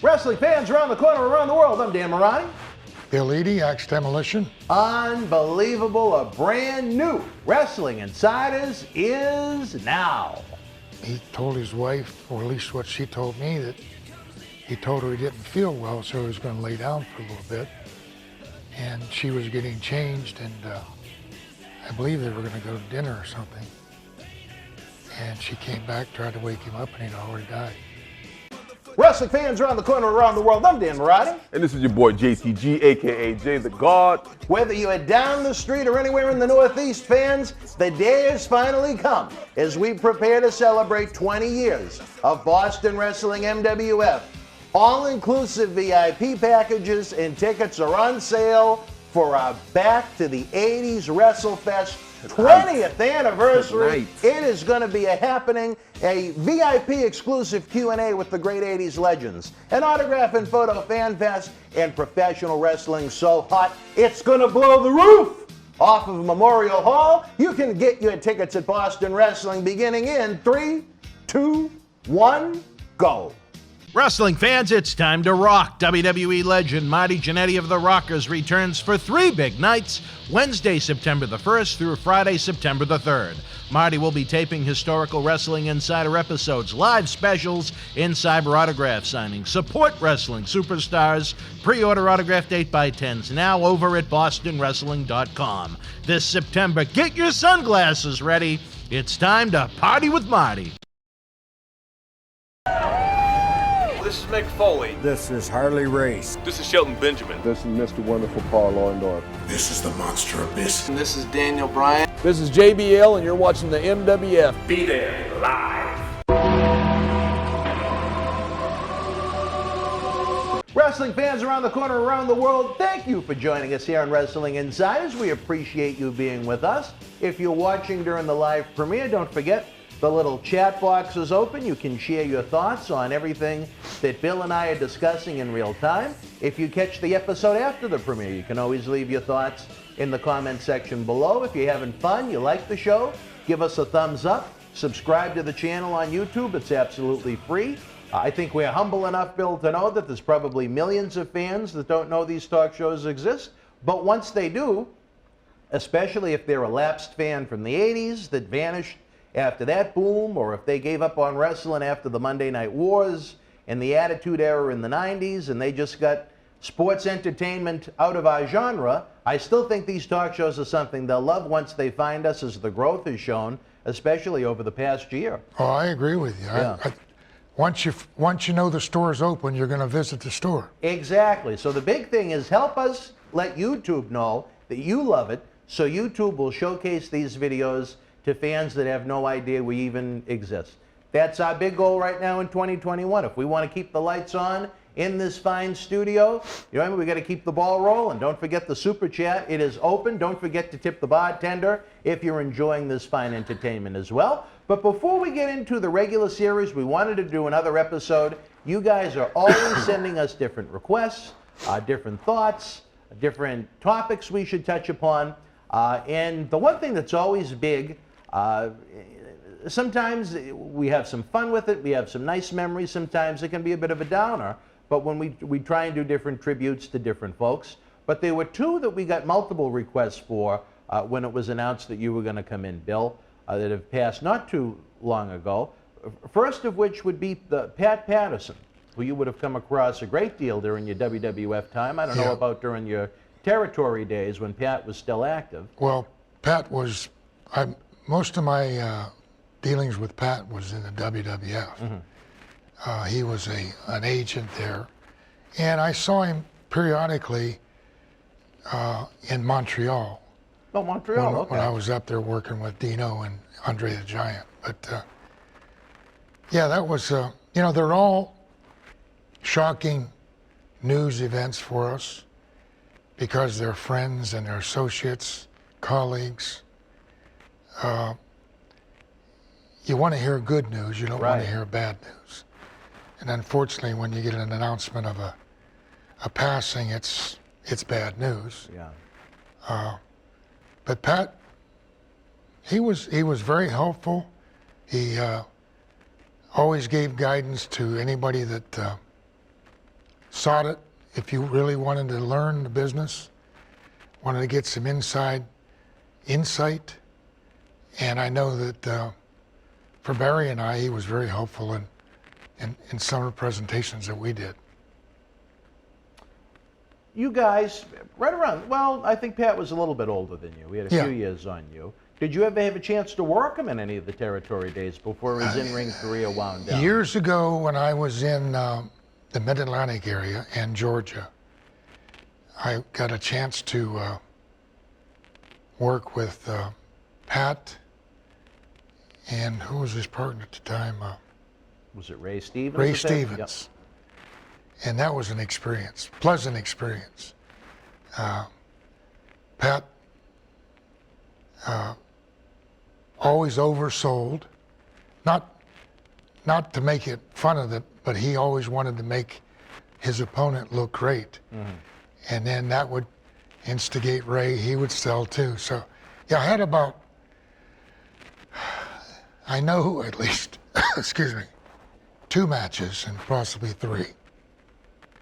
Wrestling fans around the corner, around the world, I'm Dan Marty. Bill Eady, Demolition. Unbelievable, a brand new Wrestling Insiders is now. He told his wife, or at least what she told me, that he told her he didn't feel well, so he was going to lay down for a little bit. And she was getting changed, and I believe they were going to go to dinner or something. And she came back, tried to wake him up, and he'd already died. Wrestling fans around the corner, around the world, I'm Dan Marty. And this is your boy JCG, aka Jay the God. Whether you are down the street or anywhere in the Northeast, fans, the day has finally come as we prepare to celebrate 20 years of Boston Wrestling MWF. All-inclusive VIP packages and tickets are on sale for our Back to the 80s WrestleFest 20th anniversary. It is going to be a happening, a VIP exclusive Q&A with the great 80s legends, an autograph and photo fan fest, and professional wrestling so hot it's going to blow the roof off of Memorial Hall. You can get your tickets at Boston Wrestling beginning in 3, 2, 1, go. Wrestling fans, it's time to rock. WWE legend Marty Jannetty of the Rockers returns for 3 big nights, Wednesday, September the 1st through Friday, September the 3rd. Marty will be taping historical Wrestling Insider episodes, live specials, Insider autograph signings, support wrestling superstars, pre-order autographed 8x10s now over at bostonwrestling.com. This September, get your sunglasses ready. It's time to party with Marty. This is Mick Foley. This is Harley Race. This is Shelton Benjamin. This is Mr. Wonderful Paul Orndorff. This is the Monster Abyss. And this is Daniel Bryan. This is JBL, and you're watching the MWF. Be there, live. Wrestling fans around the corner, around the world, thank you for joining us here on Wrestling Insiders. We appreciate you being with us. If you're watching during the live premiere, don't forget, the little chat box is open. You can share your thoughts on everything that Bill and I are discussing in real time. If you catch the episode after the premiere, you can always leave your thoughts in the comment section below. If you're having fun, you like the show, give us a thumbs up. Subscribe to the channel on YouTube. It's absolutely free. I think we're humble enough, Bill, to know that there's probably millions of fans that don't know these talk shows exist. But once they do, especially if they're a lapsed fan from the 80s that vanished after that boom, or if they gave up on wrestling after the Monday Night Wars and the Attitude Era in the 90s and they just got sports entertainment out of our genre, I still think these talk shows are something they'll love once they find us, as the growth is shown, especially over the past year. Oh, I agree with you. Yeah. Once you know the store's open, you're going to visit the store. Exactly. So the big thing is help us let YouTube know that you love it, so YouTube will showcase these videos to fans that have no idea we even exist. That's our big goal right now in 2021. If we want to keep the lights on in this fine studio, we got to keep the ball rolling. Don't forget the super chat. It is open. Don't forget to tip the bartender if you're enjoying this fine entertainment as well. But before we get into the regular series, we wanted to do another episode. You guys are always sending us different requests, different thoughts, different topics we should touch upon. And the one thing that's always big, sometimes we have some fun with it, we have some nice memories, sometimes it can be a bit of a downer, but when we try and do different tributes to different folks. But there were 2 that we got multiple requests for when it was announced that you were going to come in, Bill, that have passed not too long ago. First of which would be the Pat Patterson, who you would have come across a great deal during your WWF time. I don't know about during your territory days when Pat was still active. Well, Pat was, most of my dealings with Pat was in the WWF. Mm-hmm. He was an agent there, and I saw him periodically in Montreal. Oh, Montreal, okay. When I was up there working with Dino and Andre the Giant. But yeah, that was, they're all shocking news events for us because they're friends and they're associates, colleagues. You want to hear good news, you don't want to hear bad news. And unfortunately, when you get an announcement of a passing, it's bad news. Yeah. But Pat, he was very helpful. He always gave guidance to anybody that sought it if you really wanted to learn the business, wanted to get some inside insight. And I know that for Barry and I, he was very helpful in some of the presentations that we did. You guys, right around, well, I think Pat was a little bit older than you. We had a few years on you. Did you ever have a chance to work him in any of the territory days before his in-ring career wound down? Years ago when I was in the Mid-Atlantic area and Georgia, I got a chance to work with Pat and who was his partner at the time? Was it Ray Stevens? Ray Stevens. Yep. And that was an experience, pleasant experience. Pat always oversold, not to make it fun of it, but he always wanted to make his opponent look great. Mm-hmm. And then that would instigate Ray, he would sell too. So yeah, I had about, I know at least, excuse me, 2 matches and possibly 3.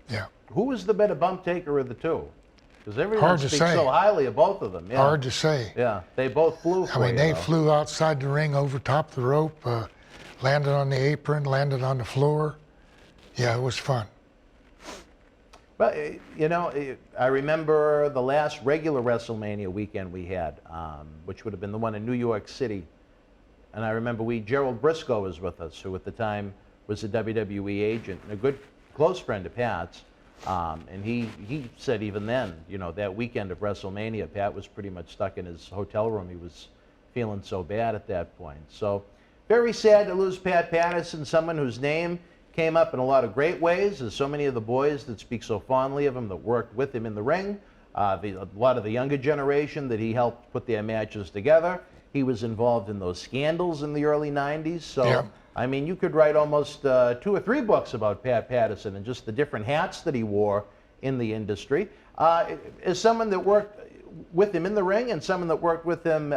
Yeah. Who was the better bump taker of the two? Because everyone speaks so highly of both of them. Yeah. Hard to say. Yeah, they both flew for I mean, they flew outside the ring, over top the rope, landed on the apron, landed on the floor. Yeah, it was fun. But, you know, I remember the last regular WrestleMania weekend we had, which would have been the one in New York City. And I remember Gerald Briscoe was with us, who at the time was a WWE agent and a good close friend of Pat's. And he said even then, you know, that weekend of WrestleMania, Pat was pretty much stuck in his hotel room. He was feeling so bad at that point. So very sad to lose Pat Patterson, someone whose name came up in a lot of great ways, as so many of the boys that speak so fondly of him that worked with him in the ring, a lot of the younger generation that he helped put their matches together. He was involved in those scandals in the early 90s. So, yeah. I mean, you could write almost 2 or 3 books about Pat Patterson and just the different hats that he wore in the industry. As someone that worked with him in the ring and someone that worked with him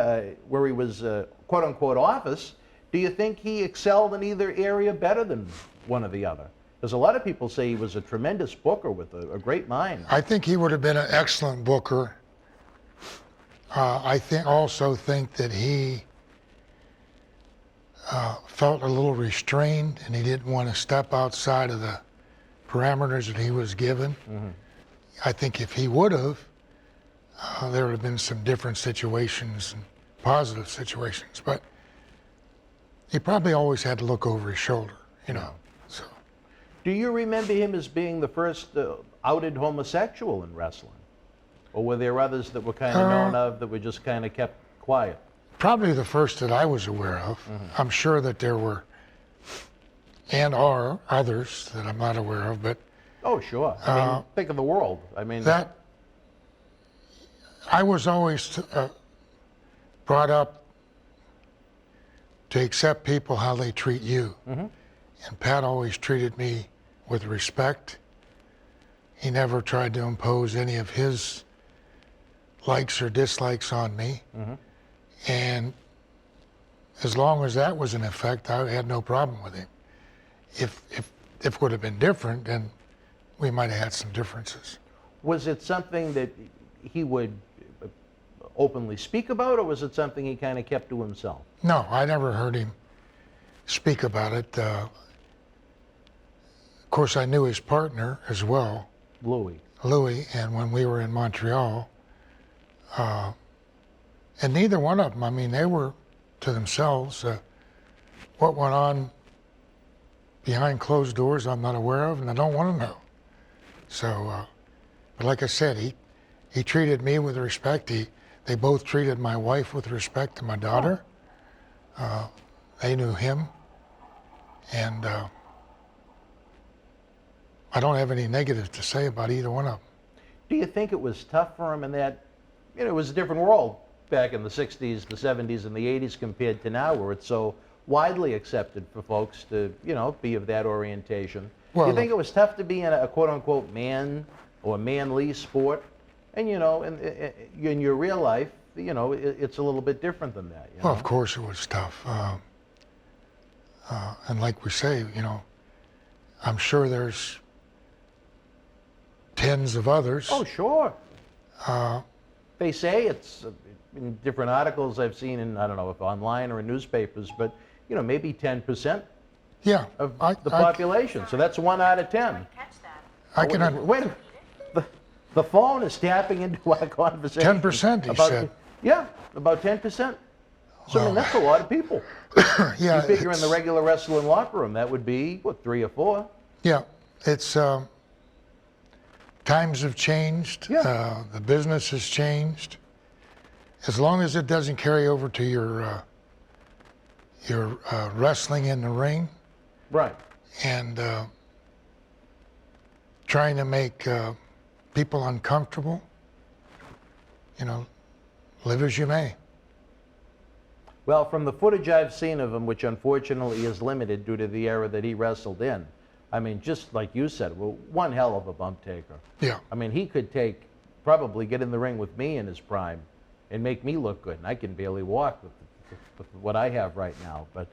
where he was quote-unquote office, do you think he excelled in either area better than one or the other? Because a lot of people say he was a tremendous booker with a great mind. I think he would have been an excellent booker. I also think that he felt a little restrained and he didn't want to step outside of the parameters that he was given. Mm-hmm. I think if he would have, there would have been some different situations and positive situations, but he probably always had to look over his shoulder, you know. So, do you remember him as being the first outed homosexual in wrestling? Or were there others that were kind of known of that were just kind of kept quiet? Probably the first that I was aware of. Mm-hmm. I'm sure that there were and are others that I'm not aware of, but... Oh, sure. I mean, think of the world. I mean... That, I was always brought up to accept people how they treat you. Mm-hmm. And Pat always treated me with respect. He never tried to impose any of his likes or dislikes on me. Mm-hmm. And as long as that was in effect, I had no problem with him. If it would have been different, then we might have had some differences. Was it something that he would openly speak about, or was it something he kind of kept to himself? No, I never heard him speak about it. Of course, I knew his partner as well. Louis, and when we were in Montreal, and neither one of them, I mean, they were to themselves. What went on behind closed doors, I'm not aware of, and I don't want to know. So, but like I said, he treated me with respect. They both treated my wife with respect to my daughter. They knew him, and I don't have any negatives to say about either one of them. Do you think it was tough for him in that, you know, it was a different world back in the 60s, the 70s, and the 80s compared to now, where it's so widely accepted for folks to, you know, be of that orientation? Well, do you think it was tough to be in a quote-unquote man or manly sport? And, you know, in your real life, you know, it's a little bit different than that. You know? Well, of course it was tough. And like we say, you know, I'm sure there's tens of others. Oh, sure. They say it's in different articles I've seen in, I don't know if online or in newspapers, but maybe 10% Yeah, of the population. So that's 1 out of 10. I can. Wait a minute. The phone is tapping into our conversation. 10%, he about, said. Yeah, about 10%. So I mean, that's a lot of people. Yeah, You figure in the regular wrestling locker room, that would be, what, 3 or 4? Yeah, it's times have changed. Yeah. The business has changed. As long as it doesn't carry over to your wrestling in the ring Right. and trying to make people uncomfortable, live as you may. Well, from the footage I've seen of him, which unfortunately is limited due to the era that he wrestled in, I mean, just like you said, well, one hell of a bump taker. Yeah. I mean, he could probably get in the ring with me in his prime and make me look good, and I can barely walk with what I have right now. But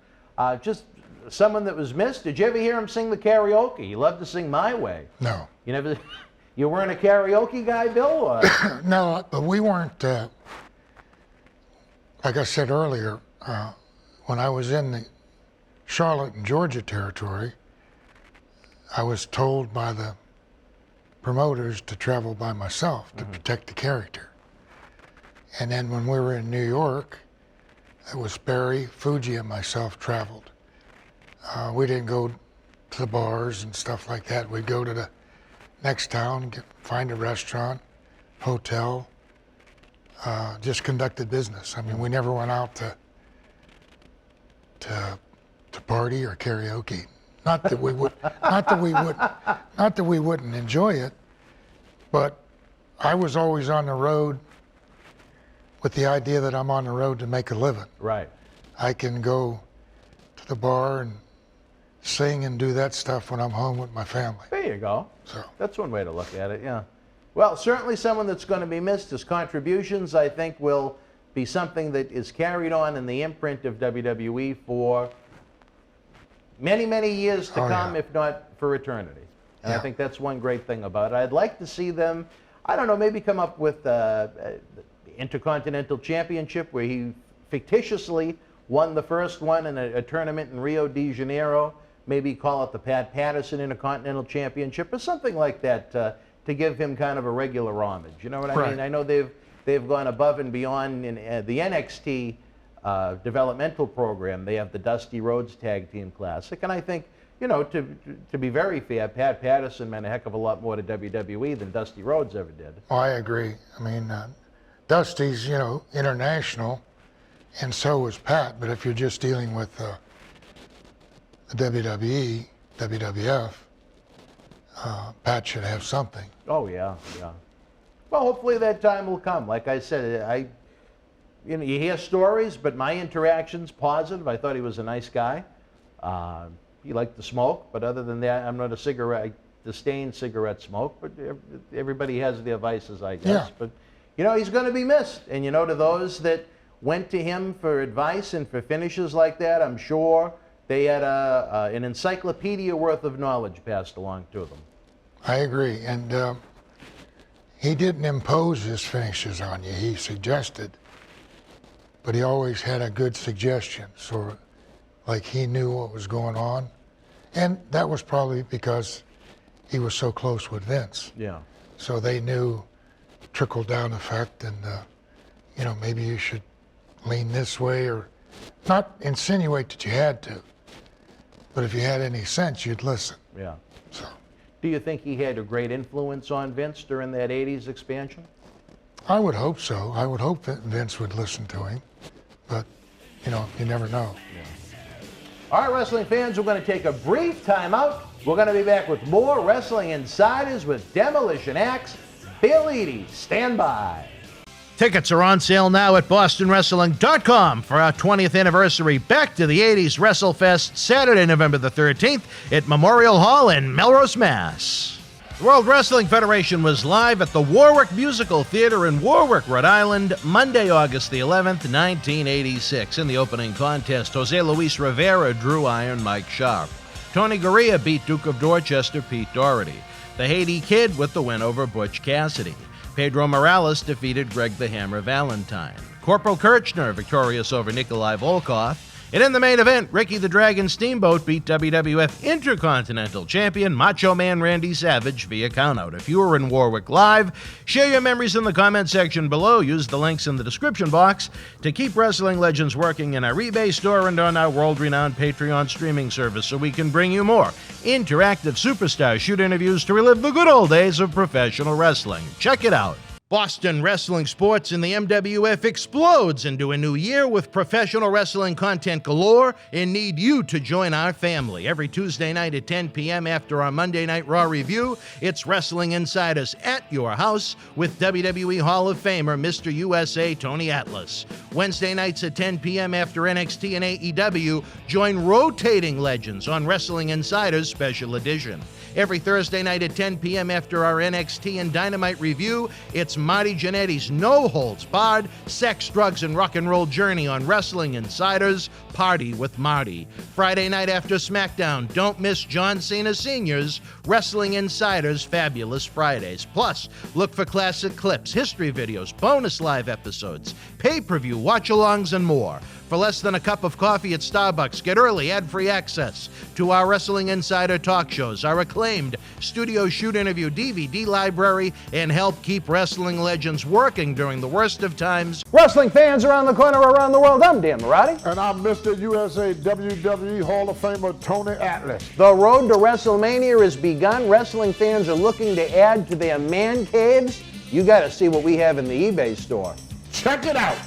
just someone that was missed. Did you ever hear him sing the karaoke? He loved to sing My Way. No. You weren't a karaoke guy, Bill? Or? No, but we weren't, like I said earlier, when I was in the Charlotte and Georgia territory, I was told by the promoters to travel by myself to protect the character. And then when we were in New York, it was Barry, Fuji, and myself traveled. We didn't go to the bars and stuff like that. We'd go to the next town, find a restaurant, hotel, just conducted business. I mean, we never went out to party or karaoke. Not that we wouldn't enjoy it, but I was always on the road with the idea that I'm on the road to make a living. Right. I can go to the bar and sing and do that stuff when I'm home with my family. There you go. So That's one way to look at it, yeah. Well, certainly someone that's going to be missed. His contributions, I think, will be something that is carried on in the imprint of WWE for many, many years to come, if not for eternity. And I think that's one great thing about it. I'd like to see them, I don't know, maybe come up with the Intercontinental Championship where he fictitiously won the first one in a tournament in Rio de Janeiro. Maybe call it the Patterson Intercontinental Championship or something like that to give him kind of a regular homage. You know what I mean? I know they've gone above and beyond in the NXT developmental program. They have the Dusty Rhodes Tag Team Classic, and I think, to be very fair, Pat Patterson meant a heck of a lot more to WWE than Dusty Rhodes ever did. Oh, I agree. I mean, Dusty's, international, and so was Pat. But if you're just dealing with the WWE, WWF, Pat should have something. Oh, yeah, yeah. Well, hopefully that time will come. Like I said, you hear stories, but my interaction's positive. I thought he was a nice guy. He liked to smoke, but other than that, I'm not a cigarette. I disdain cigarette smoke, but everybody has their vices, I guess. Yeah. But, he's going to be missed. And, to those that went to him for advice and for finishes like that, I'm sure they had an encyclopedia worth of knowledge passed along to them. I agree. And he didn't impose his finishes on you. He suggested, but he always had a good suggestion. So, like, he knew what was going on. And that was probably because he was so close with Vince. Yeah. So they knew trickle-down effect and, maybe you should lean this way, or not insinuate that you had to, but if you had any sense, you'd listen. Yeah. So, Do you think he had a great influence on Vince during that 80s expansion? I would hope so. I would hope that Vince would listen to him, but, you never know. Yeah. All right, wrestling fans, we're going to take a brief time out. We're going to be back with more Wrestling Insiders with Demolition Axe, Bill Eadie. Stand by. Tickets are on sale now at BostonWrestling.com for our 20th anniversary Back to the 80s WrestleFest, Saturday, November the 13th at Memorial Hall in Melrose, Mass. The World Wrestling Federation was live at the Warwick Musical Theater in Warwick, Rhode Island, Monday, August the 11th, 1986. In the opening contest, Jose Luis Rivera drew Iron Mike Sharp. Tony Gurria beat Duke of Dorchester Pete Doherty. The Haiti Kid with the win over Butch Cassidy. Pedro Morales defeated Greg the Hammer Valentine. Corporal Kirchner victorious over Nikolai Volkov. And in the main event, Ricky the Dragon Steamboat beat WWF Intercontinental Champion Macho Man Randy Savage via countout. If you were in Warwick Live, share your memories in the comment section below. Use the links in the description box to keep Wrestling Legends working in our eBay store and on our world-renowned Patreon streaming service so we can bring you more interactive superstar shoot interviews to relive the good old days of professional wrestling. Check it out. Boston wrestling sports in the MWF explodes into a new year with professional wrestling content galore and need you to join our family. Every Tuesday night at 10 p.m. after our Monday Night Raw review, it's Wrestling Insiders at your house with WWE Hall of Famer Mr. USA Tony Atlas. Wednesday nights at 10 p.m. after NXT and AEW, join rotating legends on Wrestling Insiders Special Edition. Every Thursday night at 10 p.m. after our NXT and Dynamite review, it's Marty Jannetty's no-holds-barred sex, drugs, and rock and roll journey on Wrestling Insiders Party with Marty. Friday night after SmackDown, don't miss John Cena Sr.'s Wrestling Insiders Fabulous Fridays. Plus, look for classic clips, history videos, bonus live episodes, pay-per-view watch-alongs, and more. For less than a cup of coffee at Starbucks, get early ad-free access to our Wrestling Insider talk shows, our acclaimed studio shoot interview DVD library, and help keep wrestling legends working during the worst of times. Wrestling fans around the corner, around the world, I'm Dan Marty. And I'm Mr. USA WWE Hall of Famer Tony Atlas. The road to WrestleMania has begun. Wrestling fans are looking to add to their man caves. You got to see what we have in the eBay store. Check it out.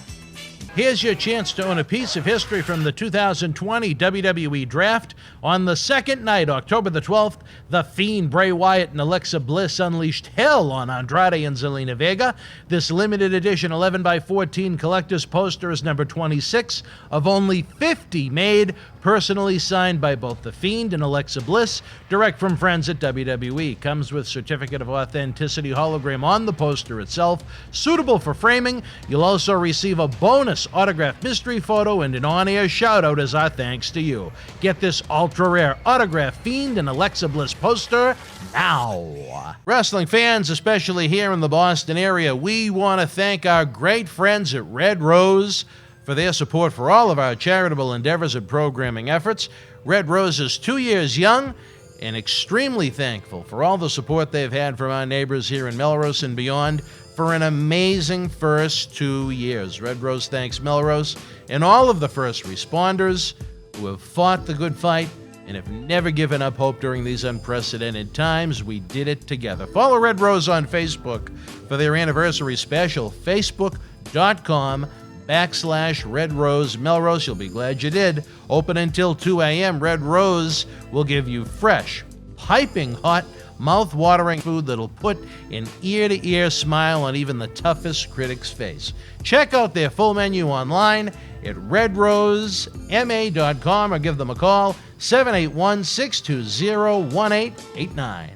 Here's your chance to own a piece of history from the 2020 WWE Draft. On the second night, October the 12th, The Fiend, Bray Wyatt, and Alexa Bliss unleashed hell on Andrade and Zelina Vega. This limited edition 11x14 collector's poster is number 26 of only 50 made, personally signed by both The Fiend and Alexa Bliss, direct from friends at WWE. Comes with certificate of authenticity hologram on the poster itself, suitable for framing. You'll also receive a bonus autographed mystery photo and an on-air shout-out as our thanks to you. Get this ultra-rare autographed Fiend and Alexa Bliss poster now. Wrestling fans, especially here in the Boston area, we want to thank our great friends at Red Rose for their support for all of our charitable endeavors and programming efforts. Red Rose is 2 years young and extremely thankful for all the support they've had from our neighbors here in Melrose and beyond for an amazing first 2 years. Red Rose thanks Melrose and all of the first responders who have fought the good fight and have never given up hope during these unprecedented times. We did it together. Follow Red Rose on Facebook for their anniversary special, facebook.com/Red Rose Melrose. You'll be glad you did. Open until 2 a.m. Red Rose will give you fresh, piping hot, mouth-watering food that'll put an ear-to-ear smile on even the toughest critic's face. Check out their full menu online at redrosema.com or give them a call, 781-620-1889.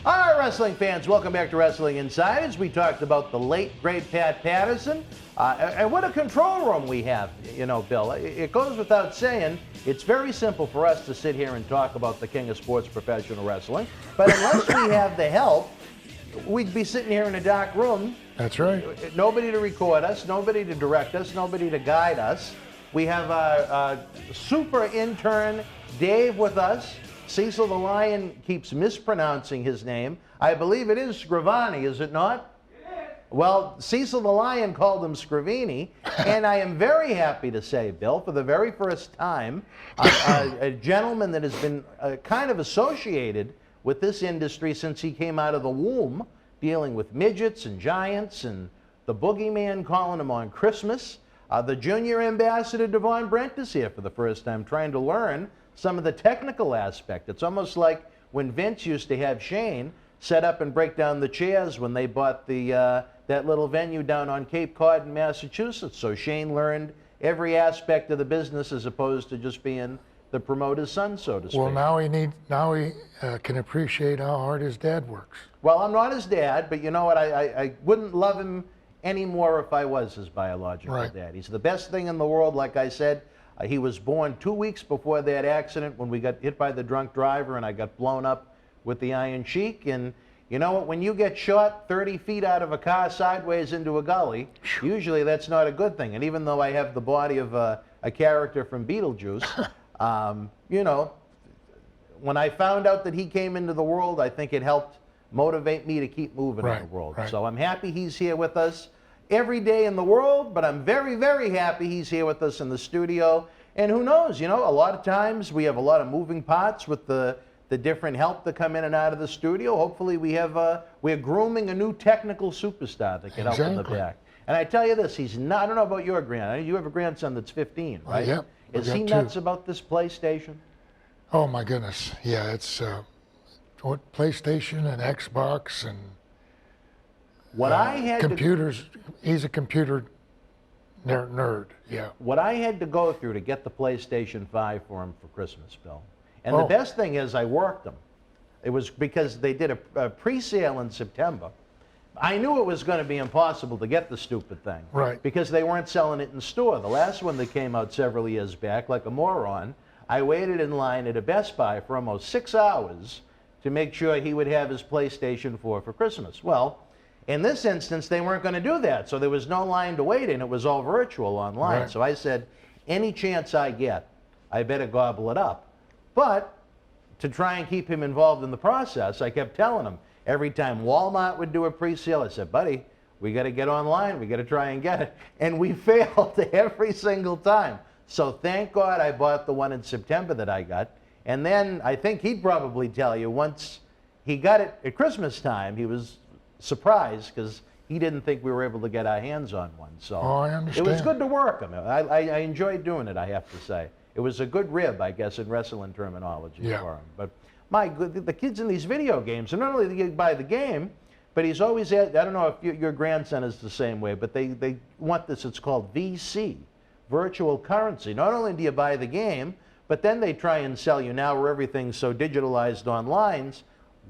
All right, wrestling fans, welcome back to Wrestling Insiders. We talked about the late, great Pat Patterson. And what a control room we have, you know, Bill. It goes without saying, it's very simple for us to sit here and talk about the king of sports professional wrestling. But unless we have the help, we'd be sitting here in a dark room. That's right. Nobody to record us, nobody to direct us, nobody to guide us. We have our super intern, Dave, with us. Cecil the Lion keeps mispronouncing his name. I believe it is Scrivani, is it not? Well, Cecil the Lion called him Scrivini, and I am very happy to say, Bill, for the very first time, a gentleman that has been kind of associated with this industry since he came out of the womb, dealing with midgets and giants and the boogeyman calling him on Christmas. The junior ambassador, Devon Brent, is here for the first time, trying to learn some of the technical aspect. It's almost like when Vince used to have Shane set up and break down the chairs when they bought the that little venue down on Cape Cod in Massachusetts. So Shane learned every aspect of the business as opposed to just being the promoter's son, so to speak. Well, now he can appreciate how hard his dad works. Well, I'm not his dad, but you know what? I wouldn't love him any more if I was his biological dad. He's the best thing in the world, like I said. He was born 2 weeks before that accident when we got hit by the drunk driver and I got blown up with the Iron Sheik. And You know what? When you get shot 30 feet out of a car sideways into a gully, usually that's not a good thing. And even though I have the body of a character from Beetlejuice, you know, when I found out that he came into the world, I think it helped motivate me to keep moving in the world. Right. So I'm happy he's here with us every day in the world, but I'm very, very happy he's here with us in the studio. And who knows, you know, a lot of times we have a lot of moving parts with the different help that come in and out of the studio. Hopefully we're grooming a new technical superstar that can help in the back. And I tell you this, he's not, I don't know about your grandson. You have a grandson that's 15, right? Yep. Is he nuts about this PlayStation? Oh my goodness, yeah, it's PlayStation and Xbox and What I had computers. He's a computer nerd, yeah. What I had to go through to get the PlayStation 5 for him for Christmas, Bill. And the best thing is I worked them. It was because they did a pre-sale in September. I knew it was going to be impossible to get the stupid thing. Right. Because they weren't selling it in store. The last one that came out several years back, like a moron, I waited in line at a Best Buy for almost 6 hours to make sure he would have his PlayStation 4 for Christmas. Well, in this instance, they weren't going to do that, so there was no line to wait in. It was all virtual online. Right. So I said, any chance I get, I better gobble it up. But to try and keep him involved in the process, I kept telling him, every time Walmart would do a pre-sale, I said, buddy, we got to get online. We got to try and get it. And we failed every single time. So thank God I bought the one in September that I got. And then I think he'd probably tell you once he got it at Christmas time, he was surprised because he didn't think we were able to get our hands on one. So I understand. it was good to work him. I enjoyed doing it, I have to say. It was a good rib, I guess, in wrestling terminology for him. But my good, the kids in these video games, and not only do you buy the game, but he's always had, I don't know if your grandson is the same way, but they want this, it's called VC, virtual currency. Not only do you buy the game, but then they try and sell you now where everything's so digitalized online,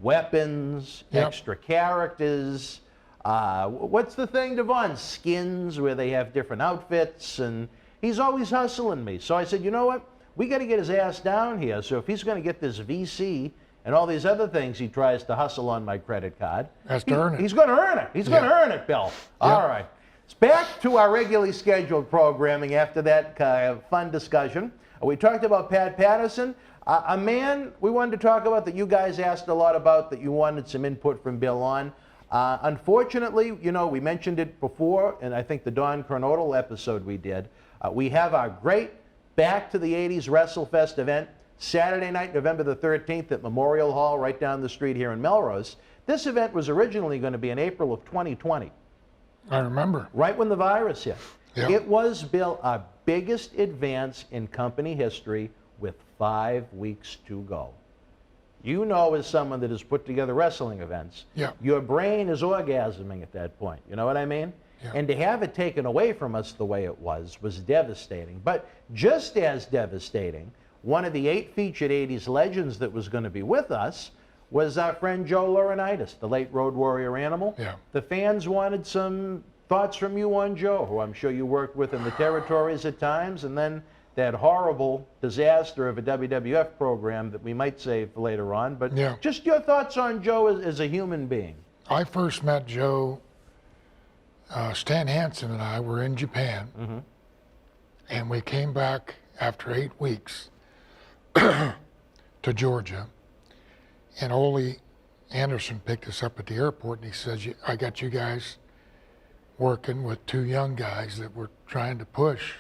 weapons, extra characters. What's the thing, Devon? Skins, where they have different outfits, and he's always hustling me. So I said, you know what? We got to get his ass down here. So if he's going to get this VC and all these other things he tries to hustle on my credit card, Has to earn it. He's going to earn it. He's going to earn it, Bill. All right. It's back to our regularly scheduled programming after that fun discussion. We talked about Pat Patterson, a man we wanted to talk about that you guys asked a lot about, that you wanted some input from Bill on. Unfortunately, you know, we mentioned it before, and I think the Don Chronodal episode we did. We have our great Back to the 80s WrestleFest event Saturday night, November the 13th at Memorial Hall right down the street here in Melrose. This event was originally going to be in April of 2020. I remember. Right when the virus hit. Yeah. It was, Bill, our biggest advance in company history with 5 weeks to go. You know, as someone that has put together wrestling events, your brain is orgasming at that point. You know what I mean? Yeah. And to have it taken away from us the way it was devastating. But just as devastating, one of the 8 featured 80s legends that was going to be with us was our friend Joe Laurinaitis, the late Road Warrior Animal. Yeah. The fans wanted some thoughts from you on Joe, who I'm sure you worked with in the territories at times, and then that horrible disaster of a WWF program that we might save for later on. But just your thoughts on Joe as a human being. I first met Joe, Stan Hansen and I were in Japan, and we came back after 8 weeks to Georgia, and Ole Anderson picked us up at the airport, and he says, I got you guys working with 2 young guys that we're trying to push.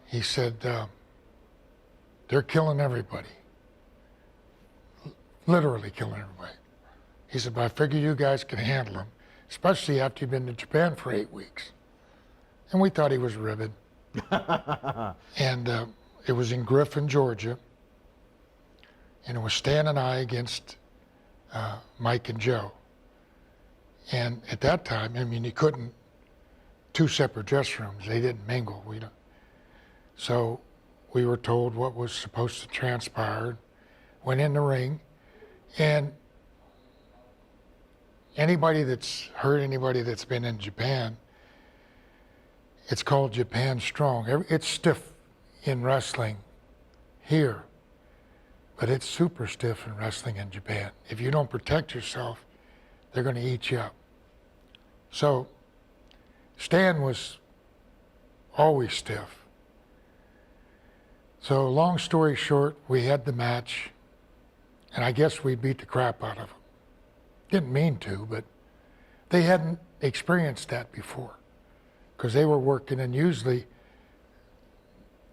He said, they're killing everybody. Literally killing everybody. He said, but I figure you guys can handle them, especially after you've been to Japan for 8 weeks. And we thought he was ribbed. And it was in Griffin, Georgia. And it was Stan and I against Mike and Joe. And at that time, I mean, you couldn't, 2 separate dressing rooms. They didn't mingle. So we were told what was supposed to transpire, went in the ring, and anybody that's heard anybody that's been in Japan, it's called Japan Strong. It's stiff in wrestling here, but it's super stiff in wrestling in Japan. If you don't protect yourself, they're going to eat you up. So Stan was always stiff. So long story short, we had the match, and I guess we beat the crap out of them. Didn't mean to, but they hadn't experienced that before, because they were working, and usually,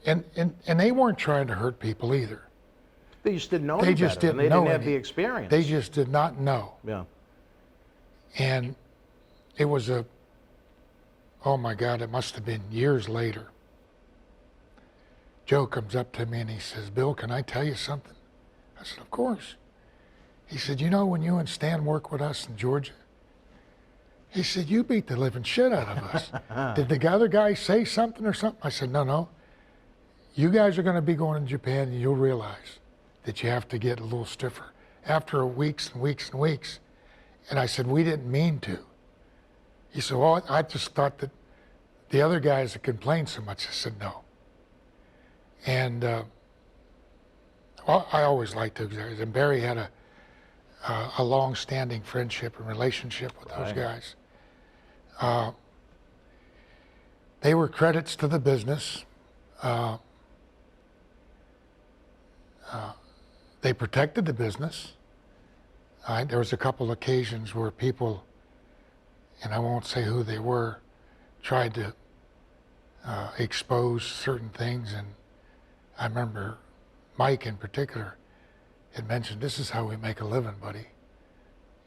and they weren't trying to hurt people either. They just didn't know They any just better, didn't and they know didn't have any. the experience. They just did not know. Yeah. And it was oh my God, it must have been years later. Joe comes up to me and he says, "Bill, can I tell you something?" I said, "Of course." He said, "You know, when you and Stan work with us in Georgia," he said, "you beat the living shit out of us." Did the other guy say something or something? I said, no. You guys are going to be going to Japan, and you'll realize that you have to get a little stiffer after weeks and weeks and weeks. And I said, "We didn't mean to." He said, "Well, I just thought that the other guys had complained so much." I said, "No." And well, I always liked those guys. And Barry had a long-standing friendship and relationship with those guys. They were credits to the business. They protected the business. There was a couple occasions where people, and I won't say who they were, tried to expose certain things. And I remember Mike in particular had mentioned, "This is how we make a living, buddy.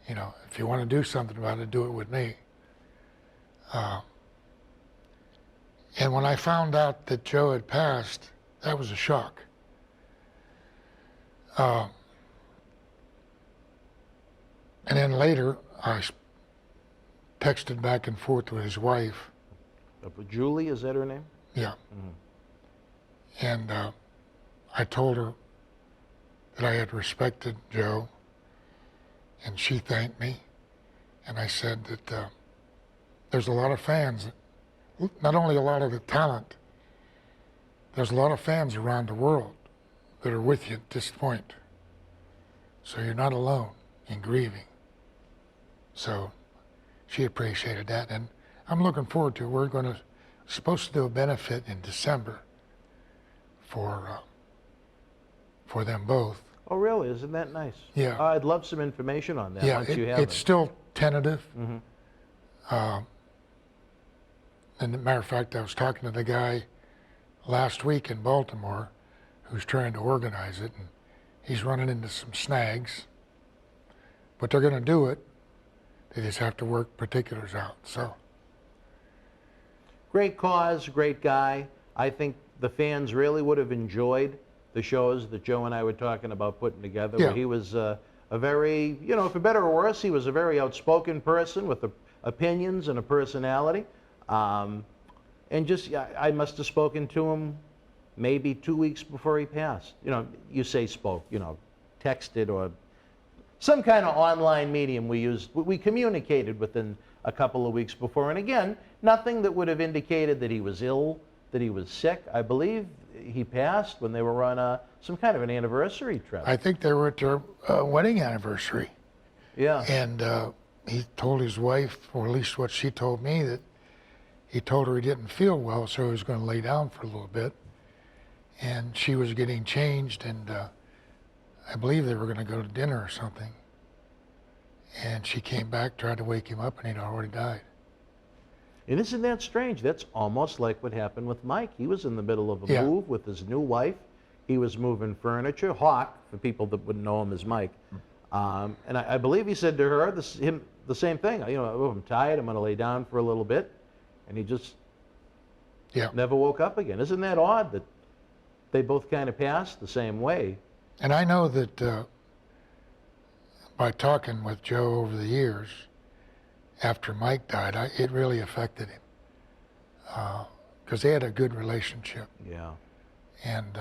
You know, if you want to do something about it, do it with me." And when I found out that Joe had passed, that was a shock. And then later, I texted back and forth with his wife. Julie, is that her name? Yeah. And I told her that I had respected Joe, and she thanked me. And I said that there's a lot of fans, not only a lot of the talent, there's a lot of fans around the world that are with you at this point. So you're not alone in grieving. So she appreciated that, and I'm looking forward to it. We're supposed to do a benefit in December for them both. Oh, really? Isn't that nice? Yeah. I'd love some information on that Yeah, once you have it's it. still tentative. And as a matter of fact, I was talking to the guy last week in Baltimore who's trying to organize it, and he's running into some snags, but they're going to do it. They just have to work particulars out. So, Great cause, great guy. I think the fans really would have enjoyed the shows that Joe and I were talking about putting together. Yeah. Where he was a very, you know, for better or worse, he was a very outspoken person with opinions and a personality. And just, I must have spoken to him maybe 2 weeks before he passed. You know, you say spoke, you know, texted or some kind of online medium we used. We communicated within a couple of weeks before. And again, nothing that would have indicated that he was ill, that he was sick. I believe he passed when they were on some kind of an anniversary trip. I think they were at their wedding anniversary. Yeah. And he told his wife, or at least what she told me, that he told her he didn't feel well, so he was going to lay down for a little bit. And she was getting changed, and I believe they were going to go to dinner or something. And she came back, tried to wake him up, and he'd already died. And isn't that strange? That's almost like what happened with Mike. He was in the middle of a Yeah. move with his new wife. He was moving furniture. Hawk, for people that wouldn't know him as Mike. And I believe he said to her the same thing. You know, "Oh, I'm tired. I'm going to lay down for a little bit." And he just never woke up again. Isn't that odd that they both kind of passed the same way? And I know that by talking with Joe over the years, after Mike died, it really affected him. Because they had a good relationship. Yeah. And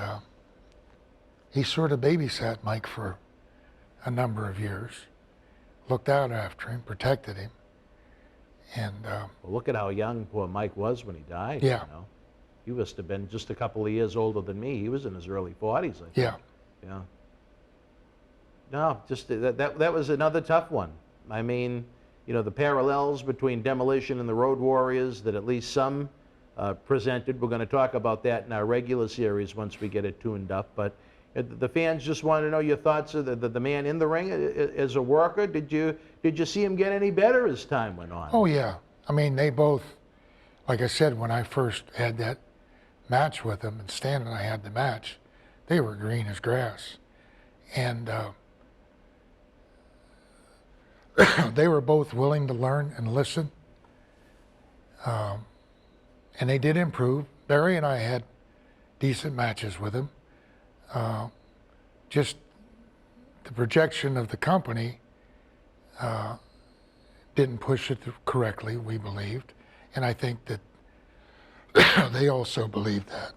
he sort of babysat Mike for a number of years, looked out after him, protected him. And Well, look at how young poor Mike was when he died. Yeah. You know? He must have been just a couple of years older than me. He was in his early 40s, I think. yeah, Yeah. No, just that was another tough one. I mean, the parallels between Demolition and the Road Warriors that at least some presented. We're going to talk about that in our regular series once we get it tuned up. But the fans just want to know your thoughts of the man in the ring as a worker. Did you see him get any better as time went on? Oh, yeah. I mean, they both, like I said, when I first had that match with them, and Stan and I had the match, they were green as grass. And they were both willing to learn and listen. And they did improve. Barry and I had decent matches with him. Just the projection of the company didn't push it correctly, we believed. And I think that they also believed that.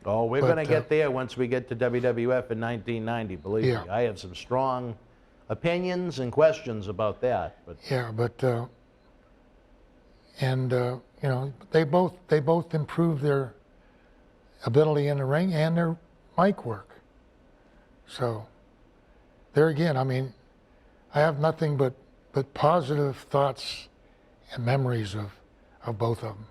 Oh, we're going to get there once we get to WWF in 1990, believe me. I have some strong opinions and questions about that. But yeah, but they both improved their ability in the ring and their mic work. So there again, I mean, I have nothing but positive thoughts and memories of both of them.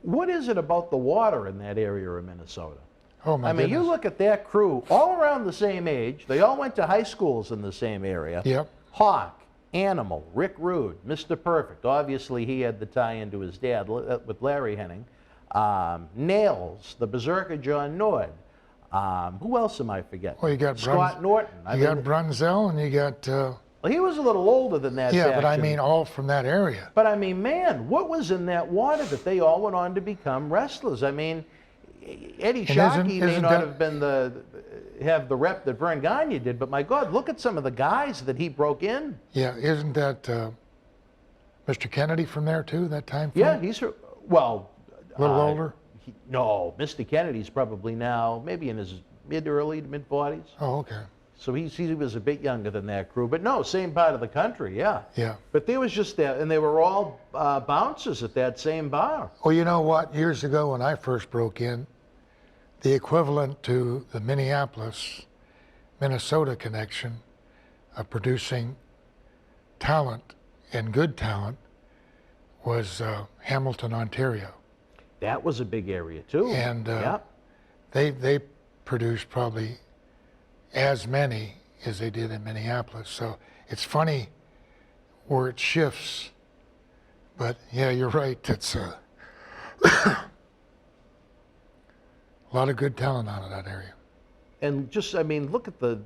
What is it about the water in that area of Minnesota? Oh my goodness. You look at that crew, all around the same age. They all went to high schools in the same area. Yep. Hawk, Animal, Rick Rude, Mr. Perfect. Obviously, he had the tie-in to his dad with Larry Henning. Nails, the Berserker John Nord. Who else am I forgetting? Well, you got Scott Norton. You got Brunzell, and you got... well, he was a little older than that. Yeah, but I mean all from that area. But I mean, man, what was in that water that they all went on to become wrestlers? I mean, Eddie Shockey may not have been have the rep that Vern Gagne did, but my God, look at some of the guys that he broke in. Yeah, isn't that Mr. Kennedy from there too, that time frame? Yeah, he's, well... a little older? No, Mr. Kennedy's probably now maybe in his early to mid-40s. Oh, okay. So he was a bit younger than that crew, but no, same part of the country, yeah. Yeah. But there was just that, and they were all bouncers at that same bar. Well, you know what? Years ago when I first broke in, the equivalent to the Minneapolis, Minnesota connection of producing talent and good talent was Hamilton, Ontario. That was a big area too. And they produced probably as many as they did in Minneapolis. So it's funny where it shifts. But yeah, you're right. It's a lot of good talent out of that area. And just, I mean, look at the,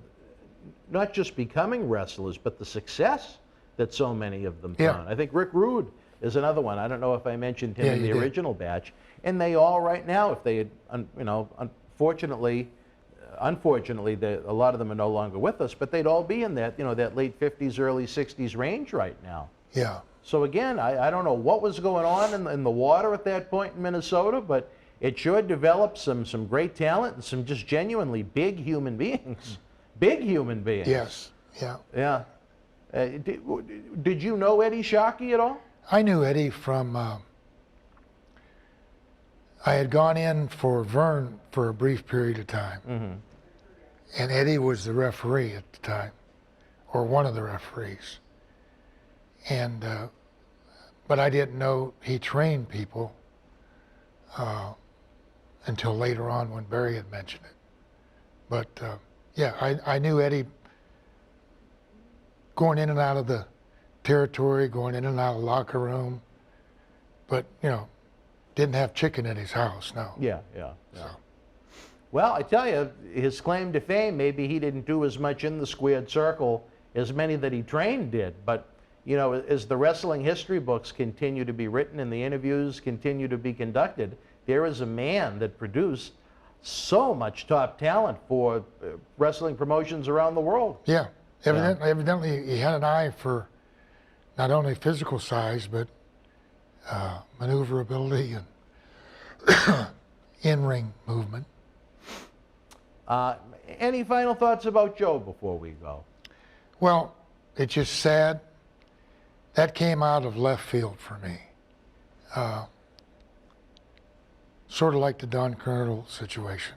not just becoming wrestlers, but the success that so many of them found. I think Rick Rude is another one. I don't know if I mentioned him in the original batch. And they all right now, if they had, unfortunately, a lot of them are no longer with us, but they'd all be in that, that late 50s, early 60s range right now. Yeah. So again, I don't know what was going on in the water at that point in Minnesota, but it sure developed some great talent and some just genuinely big human beings. Big human beings. Yes. Yeah. Yeah. Did you know Eddie Shockey at all? I knew Eddie from, I had gone in for Vern for a brief period of time. Mm-hmm. And Eddie was the referee at the time, or one of the referees. And, but I didn't know he trained people until later on when Barry had mentioned it. But yeah, I knew Eddie going in and out of the territory, going in and out of the locker room, but didn't have chicken in his house, no. Yeah. So. Well, I tell you, his claim to fame, maybe he didn't do as much in the squared circle as many that he trained did, but as the wrestling history books continue to be written and the interviews continue to be conducted, there is a man that produced so much top talent for wrestling promotions around the world. Yeah, evidently he had an eye for not only physical size, but maneuverability and in-ring movement. Any final thoughts about Joe before we go? Well, it's just sad. That came out of left field for me. Sort of like the Don Colonel situation.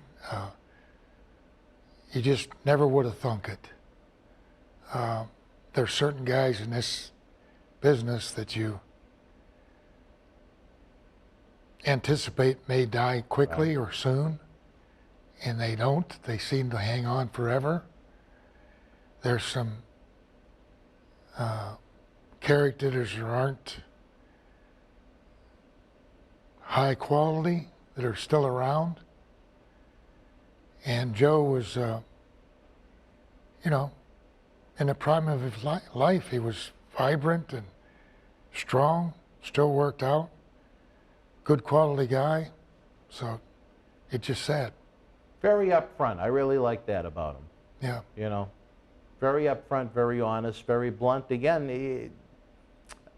You just never would have thunk it. There's certain guys in this business that you anticipate may die quickly or soon, and they don't. They seem to hang on forever. There's some characters that aren't high quality that are still around. And Joe was, you know, in the prime of his life. He was vibrant and strong, still worked out, good quality guy. So it's just sad. Very upfront. I really like that about him. Yeah. You know, very upfront, very honest, very blunt. Again,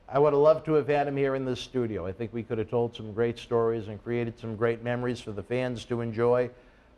I would have loved to have had him here in this studio. I think we could have told some great stories and created some great memories for the fans to enjoy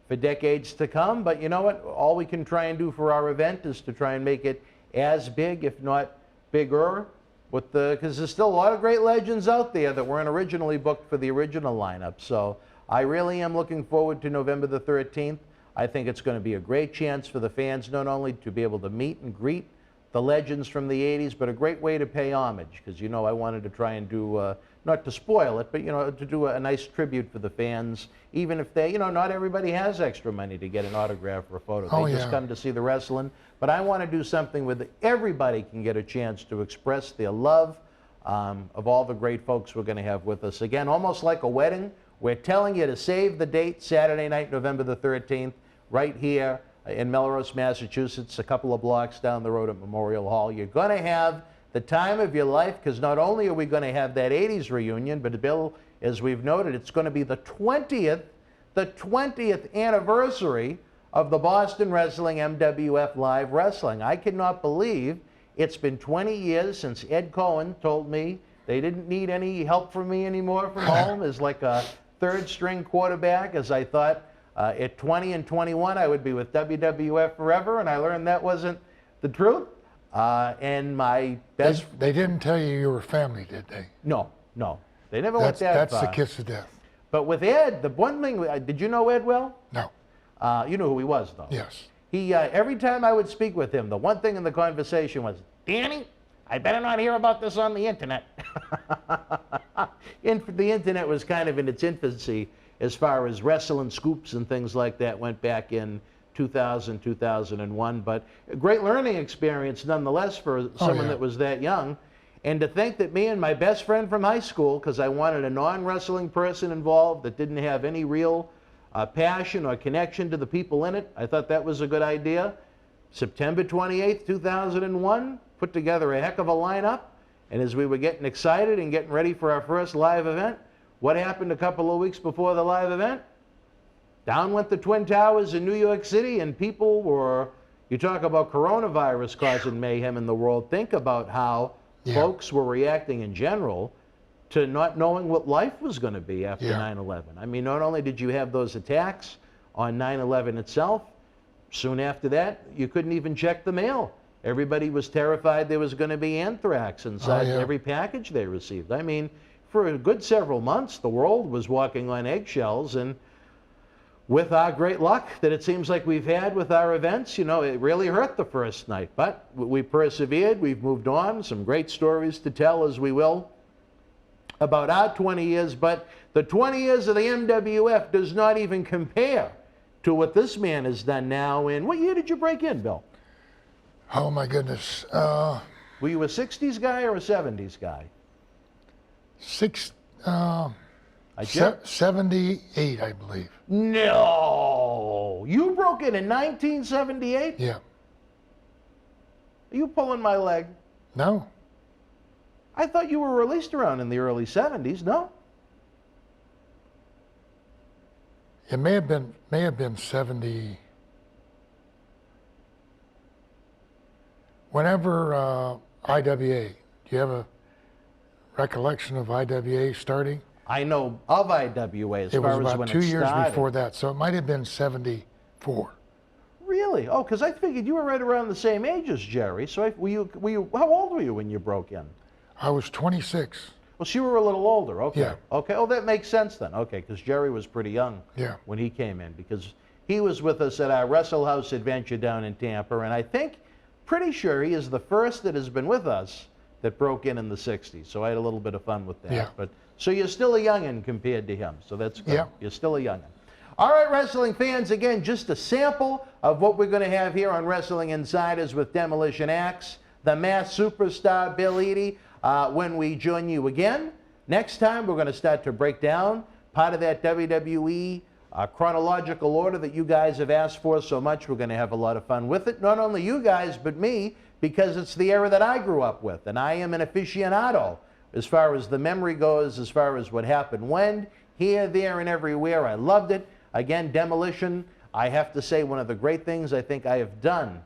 for decades to come. But you know what? All we can try and do for our event is to try and make it as big, if not bigger, because there's still a lot of great legends out there that weren't originally booked for the original lineup. So I really am looking forward to November the 13th. I think it's going to be a great chance for the fans not only to be able to meet and greet the legends from the 80s, but a great way to pay homage, because, you know, I wanted to try and do, not to spoil it, but, you know, to do a nice tribute for the fans, even if they, you know, not everybody has extra money to get an autograph or a photo. They just come to see the wrestling. But I want to do something where everybody can get a chance to express their love of all the great folks we're going to have with us. Again, almost like a wedding, we're telling you to save the date, Saturday night, November the 13th, right here in Melrose, Massachusetts, a couple of blocks down the road at Memorial Hall. You're going to have the time of your life, because not only are we going to have that 80s reunion, but Bill, as we've noted, it's going to be the 20th anniversary of the Boston Wrestling MWF Live Wrestling. I cannot believe it's been 20 years since Ed Cohen told me they didn't need any help from me anymore from home as like a third-string quarterback, as I thought at 20 and 21 I would be with WWF forever, and I learned that wasn't the truth. And my best... They didn't tell you were family, did they? No, no. They never went that far. That's the kiss of death. But with Ed, the one thing... did you know Ed well? No. You knew who he was, though. Yes. He, every time I would speak with him, the one thing in the conversation was, Danny, I better not hear about this on the internet. The internet was kind of in its infancy as far as wrestling scoops and things like that went back in 2000, 2001. But a great learning experience nonetheless for someone that was that young. And to think that me and my best friend from high school, because I wanted a non-wrestling person involved that didn't have any real passion or connection to the people in it, I thought that was a good idea. September 28th, 2001, put together a heck of a lineup. And as we were getting excited and getting ready for our first live event, what happened a couple of weeks before the live event? Down went the Twin Towers in New York City, and people were, you talk about coronavirus causing mayhem in the world, think about how folks were reacting in general to not knowing what life was going to be after 9/11. I mean, not only did you have those attacks on 9/11 itself, soon after that, you couldn't even check the mail. Everybody was terrified there was going to be anthrax inside every package they received. I mean, for a good several months, the world was walking on eggshells, and with our great luck that it seems like we've had with our events, you know, it really hurt the first night. But we persevered, we've moved on, some great stories to tell as we will about our 20 years, but the 20 years of the MWF does not even compare to what this man has done now. In what year did you break in, Bill? Oh my goodness. Were you a 60s guy or a 70s guy? 78, I believe. No! You broke in 1978? Yeah. Are you pulling my leg? No. I thought you were released around in the early 70s, no? It may have been 70. Whenever IWA, do you have a recollection of IWA starting? I know of IWA as far as when it started. It was about 2 years before that, so it might have been 74. Really? Oh, because I figured you were right around the same age as Jerry. So how old were you when you broke in? I was 26. Well, so you were a little older. Okay. Yeah. Okay. Oh, that makes sense then. Okay, because Jerry was pretty young when he came in, because he was with us at our Wrestle House adventure down in Tampa, and I think, pretty sure he is the first that has been with us that broke in the 60s. So I had a little bit of fun with that. Yeah. But so you're still a youngin' compared to him. So that's good. Yeah. You're still a youngin'. All right, wrestling fans, again, just a sample of what we're going to have here on Wrestling Insiders with Demolition Axe, the masked superstar Bill Eadie, when we join you again. Next time, we're going to start to break down part of that WWE chronological order that you guys have asked for so much. We're going to have a lot of fun with it. Not only you guys, but me, because it's the era that I grew up with, and I am an aficionado as far as the memory goes, as far as what happened when, here, there, and everywhere. I loved it. Again, Demolition, I have to say, one of the great things I think I have done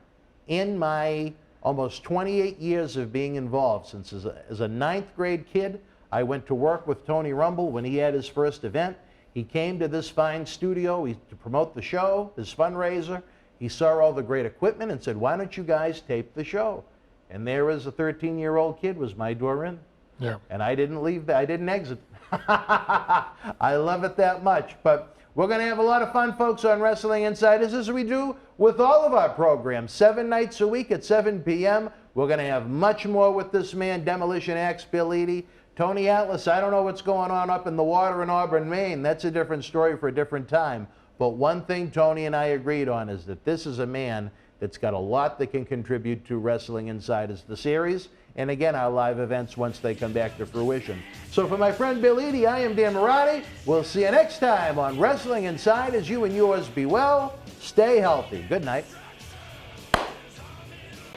in my almost 28 years of being involved. Since as a ninth grade kid, I went to work with Tony Rumble when he had his first event. He came to this fine studio to promote the show, his fundraiser. He saw all the great equipment and said, why don't you guys tape the show? And there as a 13-year-old kid was my door in. Yeah. And I didn't leave, I didn't exit. I love it that much. But we're going to have a lot of fun, folks, on Wrestling Insiders, as we do with all of our programs. 7 nights a week at 7 p.m. We're going to have much more with this man, Demolition Axe Bill Eadie. Tony Atlas, I don't know what's going on up in the water in Auburn, Maine. That's a different story for a different time. But one thing Tony and I agreed on is that this is a man that's got a lot that can contribute to Wrestling Insiders, the series, and again, our live events once they come back to fruition. So for my friend Bill Eadie, I am Dan Marty. We'll see you next time on Wrestling Insiders. You and yours be well. Stay healthy. Good night.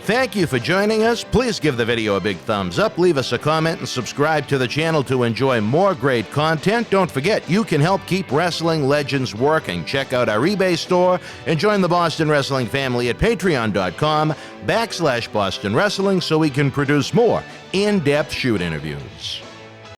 Thank you for joining us. Please give the video a big thumbs up, leave us a comment, and subscribe to the channel to enjoy more great content. Don't forget, you can help keep wrestling legends working. Check out our eBay store and join the Boston Wrestling family at patreon.com/Boston Wrestling so we can produce more in-depth shoot interviews.